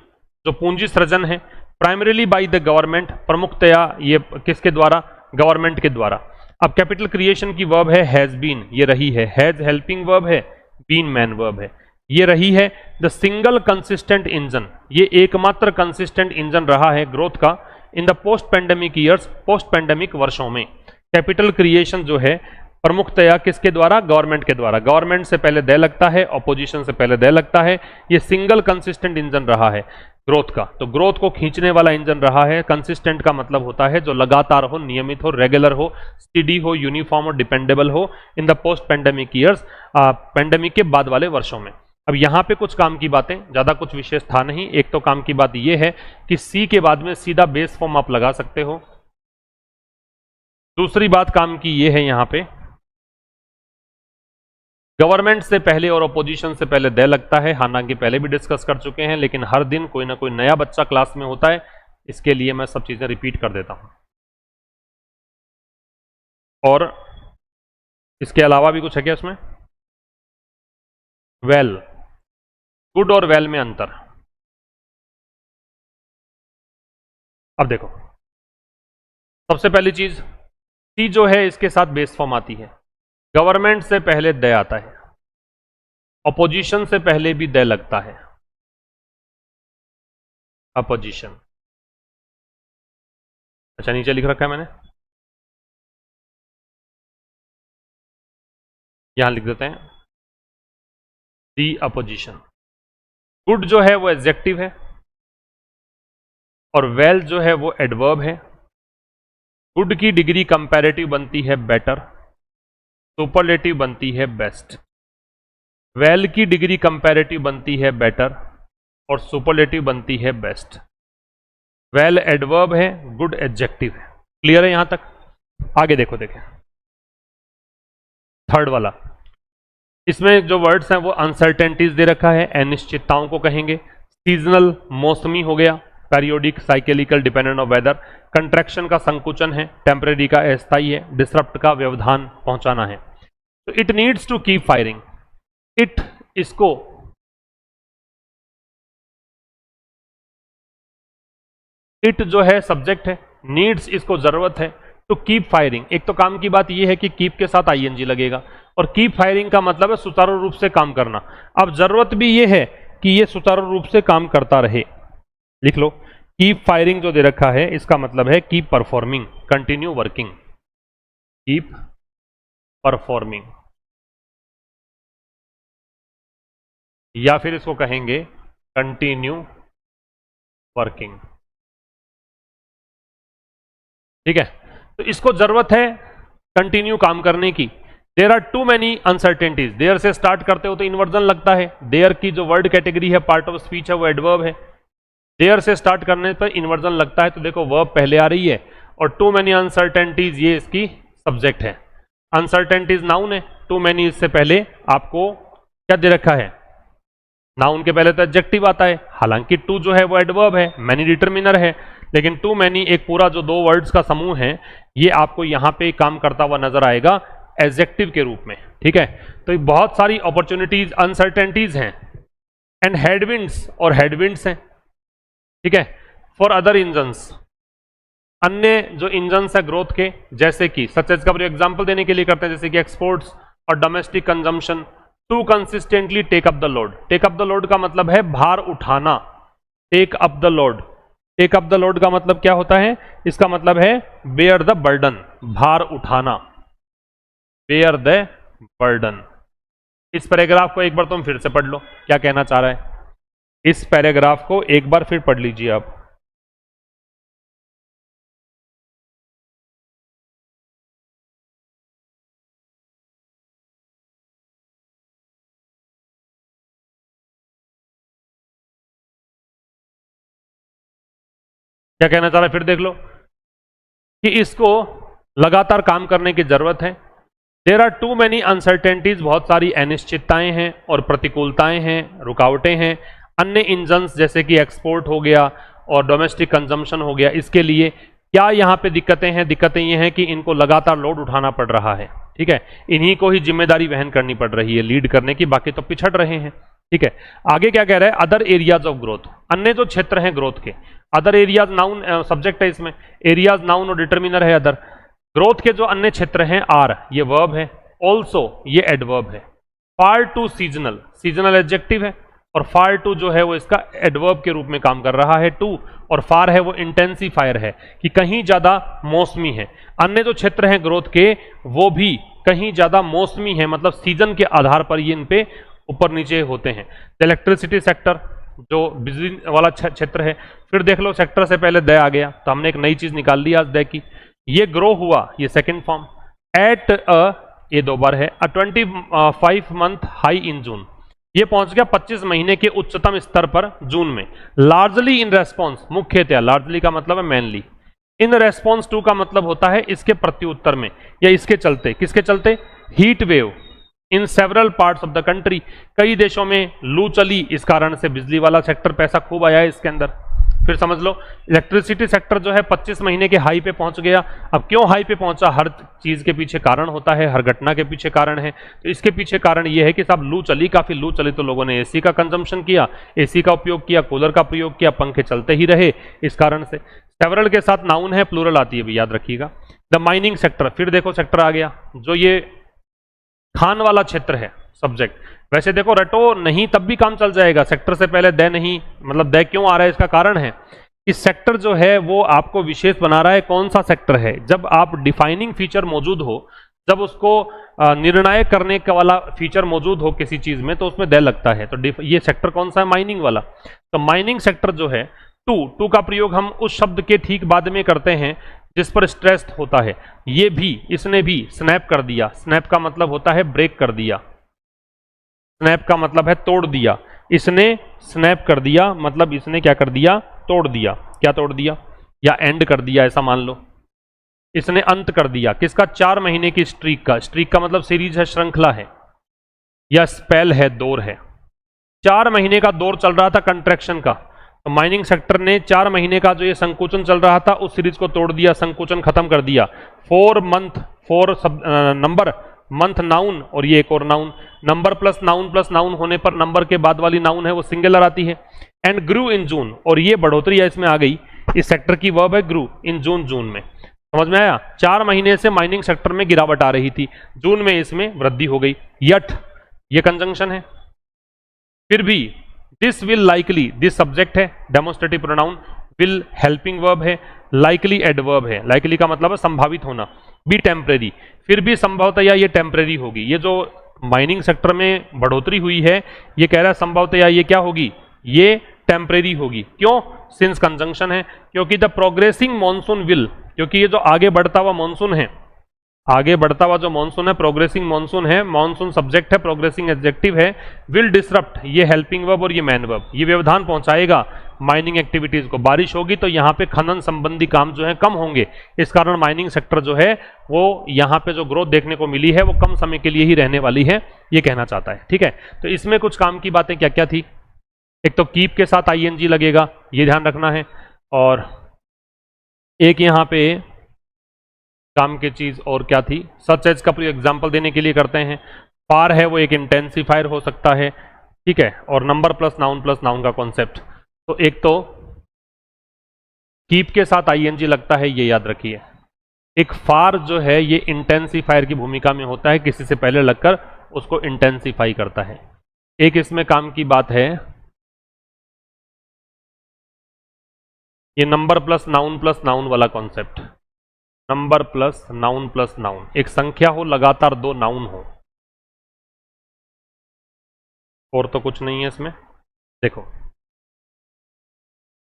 जो पूंजी सृजन है, प्राइमरीली बाय द गवर्नमेंट, प्रमुखतया ये किसके द्वारा, गवर्नमेंट के द्वारा। अब कैपिटल क्रिएशन की वर्ब है हैज बीन, ये रही है, हैज हेल्पिंग वर्ब है, बीन मैन वर्ब है, ये रही है। द सिंगल कंसिस्टेंट इंजन, ये एकमात्र कंसिस्टेंट इंजन रहा है ग्रोथ का in the post pandemic years, post pandemic वर्षों में। कैपिटल क्रिएशन जो है प्रमुखतया किसके द्वारा, गवर्नमेंट के द्वारा। गवर्नमेंट से पहले दे लगता है, ऑपोजिशन से पहले दे लगता है। ये सिंगल कंसिस्टेंट इंजन रहा है ग्रोथ का, तो ग्रोथ को खींचने वाला इंजन रहा है। कंसिस्टेंट का मतलब होता है जो लगातार हो, नियमित हो, रेगुलर हो, स्टडी हो, यूनिफॉर्म और डिपेंडेबल हो in the post pandemic years, pandemic के बाद वाले वर्षों में। अब यहां पे कुछ काम की बातें, ज्यादा कुछ विशेष था नहीं। एक तो काम की बात यह है कि सी के बाद में सीधा बेस फॉर्म आप लगा सकते हो। दूसरी बात काम की यह है, यहां पे गवर्नमेंट से पहले और अपोजिशन से पहले दे लगता है, हालांकि पहले भी डिस्कस कर चुके हैं, लेकिन हर दिन कोई ना कोई नया बच्चा क्लास में होता है, इसके लिए मैं सब चीजें रिपीट कर देता हूं। और इसके अलावा भी कुछ है क्या इसमें, वेल, गुड और वेल में अंतर। अब देखो, सबसे पहली चीज, सी जो है इसके साथ बेस फॉर्म आती है। गवर्नमेंट से पहले दे आता है, अपोजिशन से पहले भी दे लगता है, अपोजिशन। अच्छा, नीचे लिख रखा है मैंने, यहां लिख देते हैं दी अपोजिशन। गुड जो है वो एडजेक्टिव है और वेल जो है वो एडवर्ब है। गुड की डिग्री कंपैरेटिव बनती है बेटर, सुपरलेटिव बनती है बेस्ट। वेल की डिग्री कंपैरेटिव बनती है बेटर और सुपरलेटिव बनती है बेस्ट। वेल एडवर्ब है, गुड एडजेक्टिव है। क्लियर है यहां तक? आगे देखो, देखें थर्ड वाला, इसमें जो वर्ड्स हैं वो अनसर्टेनिटीज दे रखा है, अनिश्चितताओं को कहेंगे। सीजनल, मौसमी हो गया। Periodic, cyclical, dependent of weather. Contraction का संकुचन है, टेम्परेरी का अस्थायी है, डिसरप्ट का व्यवधान पहुंचाना है। तो it needs to keep firing, it, इसको, इट जो है सब्जेक्ट है, नीड्स इसको जरूरत है टू कीप फायरिंग। एक तो काम की बात यह है कि कीप के साथ आईएनजी लगेगा, और कीप फायरिंग का मतलब है सुचारू रूप से काम करना। अब जरूरत भी यह है कि यह सुचारू रूप से काम करता रहे। लिख लो, कीप फायरिंग जो दे रखा है इसका मतलब है keep performing, continue working, keep performing, या फिर इसको कहेंगे कंटिन्यू वर्किंग। ठीक है, तो इसको जरूरत है कंटिन्यू काम करने की। There are too many uncertainties, there से स्टार्ट करते हो तो इन्वर्जन लगता है। देयर की जो वर्ड कैटेगरी है, पार्ट ऑफ स्पीच है, वो एडवर्ब है। देयर से स्टार्ट करने पर इन्वर्जन लगता है, तो देखो वर्ब पहले आ रही है, और टू मैनी अनसर्टेनिटीज ये इसकी सब्जेक्ट है। अनसर्टेनिटीज नाउन है, टू मैनी इससे पहले आपको क्या दे रखा है, नाउन के पहले तो एडजेक्टिव आता है। हालांकि टू जो है वो एडवर्ब है, मैनी डिटरमिनर है, लेकिन टू मैनी एक पूरा जो दो वर्ड्स का समूह है, ये आपको यहां पे काम करता हुआ नजर आएगा एडजेक्टिव के रूप में। ठीक है, तो ये बहुत सारी अपॉर्चुनिटीज, अनसर्टेनिटीज हैं, एंड हेडविंड्स और हेडविंड्स हैं। ठीक है, फॉर अदर इंजन्स, अन्य जो इंजन्स है ग्रोथ के, जैसे कि सच एज का एग्जांपल देने के लिए करते हैं, जैसे कि एक्सपोर्ट्स और domestic consumption. To consistently take up the load, take up the load का मतलब है भार उठाना। Take up the load, take up the load का मतलब क्या होता है, इसका मतलब है बेयर द बर्डन, भार उठाना, बेयर द बर्डन। इस पैराग्राफ को एक बार तुम फिर से पढ़ लो, क्या कहना चाह रहा है। इस पैराग्राफ को एक बार फिर पढ़ लीजिए आप। क्या कहना चाह रहा है, फिर देख लो कि इसको लगातार काम करने की जरूरत है। There are too many uncertainties, बहुत सारी अनिश्चितताएं हैं और प्रतिकूलताएं हैं, रुकावटें हैं। अन्य इंजन्स जैसे कि एक्सपोर्ट हो गया और डोमेस्टिक कंजम्पशन हो गया, इसके लिए क्या यहाँ पे दिक्कतें हैं, दिक्कतें ये हैं कि इनको लगातार लोड उठाना पड़ रहा है। ठीक है, इन्हीं को ही जिम्मेदारी वहन करनी पड़ रही है लीड करने की, बाकी तो पिछड़ रहे हैं। ठीक है, आगे क्या कह रहा है, अदर एरियाज ऑफ ग्रोथ, अन्य जो क्षेत्र हैं ग्रोथ के। अदर एरियाज नाउन सब्जेक्ट है इसमें, एरियाज नाउन और डिटरमिनर है अदर। ग्रोथ के जो अन्य क्षेत्र हैं, आर ये वर्ब है, ऑल्सो ये एडवर्ब है। फार टू सीजनल, सीजनल एडजेक्टिव है, और फार टू जो है वो इसका एडवर्ब के रूप में काम कर रहा है। टू और फार है वो इंटेंसिफायर है, कि कहीं ज्यादा मौसमी है। अन्य जो क्षेत्र हैं ग्रोथ के वो भी कहीं ज्यादा मौसमी है, मतलब सीजन के आधार पर ये इन पे ऊपर नीचे होते हैं। इलेक्ट्रिसिटी सेक्टर जो बिजली वाला क्षेत्र है। फिर देख लो, सेक्टर से पहले द आ गया, तो हमने एक नई चीज निकाल ली आज द की। ये ग्रो हुआ, ये सेकंड फॉर्म। एट ये दो बार है। 25 मंथ हाई इन जून, ये पहुंच गया 25 महीने के उच्चतम स्तर पर जून में। लार्जली इन रेस्पॉन्स, मुख्यतः, लार्जली का मतलब है मेनली। इन रेस्पॉन्स टू का मतलब होता है इसके प्रत्युत्तर में, या इसके चलते। किसके चलते, heat wave in several parts of the country, कई देशों में लू चली, इस कारण से बिजली वाला सेक्टर पैसा खूब आया है इसके अंदर। फिर समझ लो, इलेक्ट्रिसिटी सेक्टर जो है 25 महीने के हाई पे पहुंच गया। अब क्यों हाई पे पहुंचा, हर चीज के पीछे कारण होता है, हर घटना के पीछे कारण है। तो इसके पीछे कारण ये है कि साहब लू चली, काफी लू चली, तो लोगों ने एसी का कंजम्पशन किया, एसी का उपयोग किया, कूलर का प्रयोग किया, पंखे चलते ही रहे, इस कारण से। सेवरल के साथ नाउन है, प्लूरल आती है भी, याद रखिएगा। द माइनिंग सेक्टर, फिर देखो सेक्टर आ गया, जो ये खान वाला क्षेत्र है, सब्जेक्ट। वैसे देखो रटो नहीं तब भी काम चल जाएगा, सेक्टर से पहले द नहीं, मतलब द क्यों आ रहा है, इसका कारण है इस सेक्टर जो है वो आपको विशेष बना रहा है। कौन सा सेक्टर है, जब आप डिफाइनिंग फीचर मौजूद हो, जब उसको निर्णायक करने का वाला फीचर मौजूद हो किसी चीज में, तो उसमें द लगता है। तो ये सेक्टर कौन सा है, माइनिंग वाला। तो माइनिंग सेक्टर जो है, टू का प्रयोग हम उस शब्द के ठीक बाद में करते हैं जिस पर स्ट्रेस होता है। ये भी, इसने भी स्नैप कर दिया, स्नैप का मतलब होता है ब्रेक कर दिया, स्नैप का मतलब है तोड़ दिया। इसने स्नैप कर दिया, मतलब इसने क्या कर दिया, तोड़ दिया। क्या तोड़ दिया, या एंड कर दिया, ऐसा मान लो। इसने अंत कर दिया किसका, 4 महीने की स्ट्रीक का। स्ट्रीक का मतलब सीरीज है, श्रृंखला है, या स्पेल है, दौर है। 4 महीने का दौर चल रहा था कंट्रैक्शन का, तो माइनिंग सेक्टर ने 4 महीने का जो ये संकुचन चल रहा था उस सीरीज को तोड़ दिया, संकुचन खत्म कर दिया। 4 मंथ, 4 नंबर, मंथ नाउन, और ये एक और नाउन। नंबर प्लस नाउन होने पर नंबर के बाद वाली नाउन है वो सिंगुलर आती है। एंड ग्रू इन जून, और ये बढ़ोतरी है इसमें आ गई इस सेक्टर की वर्ब है ग्रू इन जून में। समझ में आया? 4 महीने से माइनिंग सेक्टर में गिरावट आ रही थी, जून में इसमें वृद्धि हो गई। यट ये कंजंक्शन है। फिर भी this will likely, this subject है, demonstrative pronoun, will helping verb है, लाइकली एडवर्ब है। लाइकली का मतलब है संभावित होना। बी टेम्परेरी, फिर भी संभवतया ये टेम्परेरी होगी। ये जो माइनिंग सेक्टर में बढ़ोतरी हुई है, ये कह रहा है संभवतया ये क्या होगी, ये टेम्परेरी होगी। क्यों? सिंस कंजंक्शन है, क्योंकि द प्रोग्रेसिंग मॉनसून विल, क्योंकि ये जो आगे बढ़ता हुआ मॉनसून है, आगे बढ़ता हुआ जो मॉनसून है प्रोग्रेसिंग मॉनसून है, मॉनसून सब्जेक्ट है, प्रोग्रेसिंग एडजेक्टिव है, विल डिसरप्ट ये हेल्पिंग वर्ब और ये मैन वर्ब, ये व्यवधान पहुंचाएगा माइनिंग एक्टिविटीज को। बारिश होगी तो यहाँ पे खनन संबंधी काम जो है कम होंगे, इस कारण माइनिंग सेक्टर जो है वो यहाँ पे जो ग्रोथ देखने को मिली है वो कम समय के लिए ही रहने वाली है, ये कहना चाहता है। ठीक है, तो इसमें कुछ काम की बातें क्या क्या थी। एक तो कीप के साथ आईएनजी लगेगा, ये ध्यान रखना है। और एक यहाँ पे काम की चीज और क्या थी, सच एज का एग्जांपल देने के लिए करते हैं। फार है वो एक इंटेंसिफायर हो सकता है। ठीक है, और नंबर प्लस नाउन का कॉन्सेप्ट। तो एक तो कीप के साथ आईएनजी लगता है, ये याद रखिए। एक फार जो है ये इंटेंसिफायर की भूमिका में होता है, किसी से पहले लगकर उसको इंटेंसिफाई करता है। एक इसमें काम की बात है, ये नंबर प्लस नाउन वाला कॉन्सेप्ट। नंबर प्लस नाउन, एक संख्या हो, लगातार 2 नाउन हो, और तो कुछ नहीं है इसमें। देखो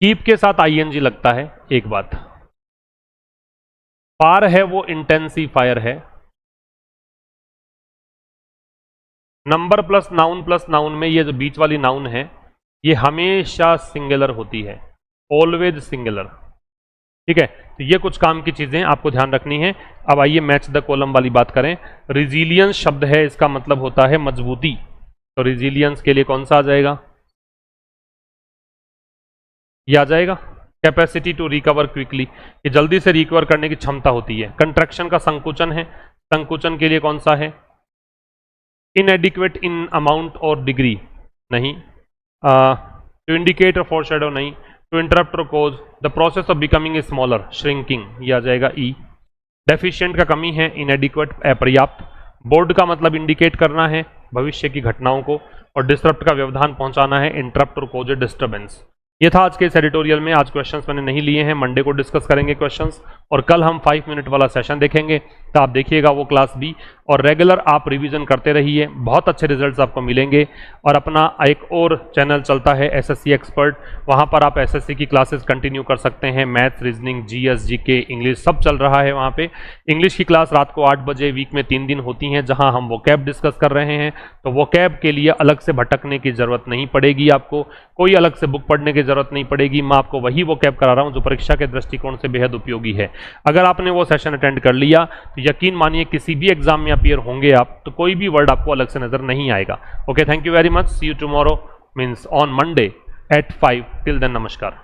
कीप के साथ आईएनजी लगता है, एक बात। फार है वो इंटेंसिफायर है। नंबर प्लस नाउन में ये जो बीच वाली नाउन है ये हमेशा सिंगुलर होती है, ऑलवेज सिंगुलर। ठीक है, तो ये कुछ काम की चीजें आपको ध्यान रखनी है। अब आइए मैच द कॉलम वाली बात करें। रिजिलियंस शब्द है, इसका मतलब होता है मजबूती। तो रिजिलियंस के लिए कौन सा आ जाएगा, ये आ जाएगा कैपेसिटी टू रिकवर क्विकली, ये जल्दी से रिकवर करने की क्षमता होती है। कंट्रैक्शन का संकुचन है, संकुचन के लिए कौन सा है, इनएडिक्वेट इन अमाउंट और डिग्री नहीं, टू इंडिकेट और फोरशैडो नहीं, टू इंटरप्ट और cause, the process of becoming smaller shrinking, ये आ जाएगा ई। डेफिशिएंट का कमी है, इनएडिक्वेट अपर्याप्त। बोर्ड का मतलब इंडिकेट करना है भविष्य की घटनाओं को, और डिस्टर्ब का व्यवधान पहुंचाना है, इंटरप्ट और कोज डिस्टर्बेंस। ये था आज के इस एडिटोरियल में। आज क्वेश्चंस मैंने नहीं लिए हैं, मंडे को डिस्कस करेंगे क्वेश्चंस, और कल हम 5 मिनट वाला सेशन देखेंगे। तो आप देखिएगा वो क्लास भी, और रेगुलर आप रिवीजन करते रहिए, बहुत अच्छे रिजल्ट्स आपको मिलेंगे। और अपना एक और चैनल चलता है एसएससी एक्सपर्ट, वहाँ पर आप एसएससी की क्लासेस कंटिन्यू कर सकते हैं। Maths, reasoning, GS, GK, English सब चल रहा है वहाँ पे। इंग्लिश की क्लास रात को 8 बजे वीक में 3 दिन होती हैं, जहाँ हम वोकैब डिस्कस कर रहे हैं। तो वोकैब के लिए अलग से भटकने की जरूरत नहीं पड़ेगी, आपको कोई अलग से बुक पढ़ने की जरूरत नहीं पड़ेगी। मैं आपको वही वोकैब करा रहा हूँ जो परीक्षा के दृष्टिकोण से बेहद उपयोगी है। अगर आपने वो सेशन अटेंड कर लिया तो यकीन मानिए किसी भी एग्जाम में अपीयर होंगे आप, तो कोई भी वर्ड आपको अलग से नजर नहीं आएगा। Okay, thank you very much, see you tomorrow, means on Monday at 5। Till then नमस्कार।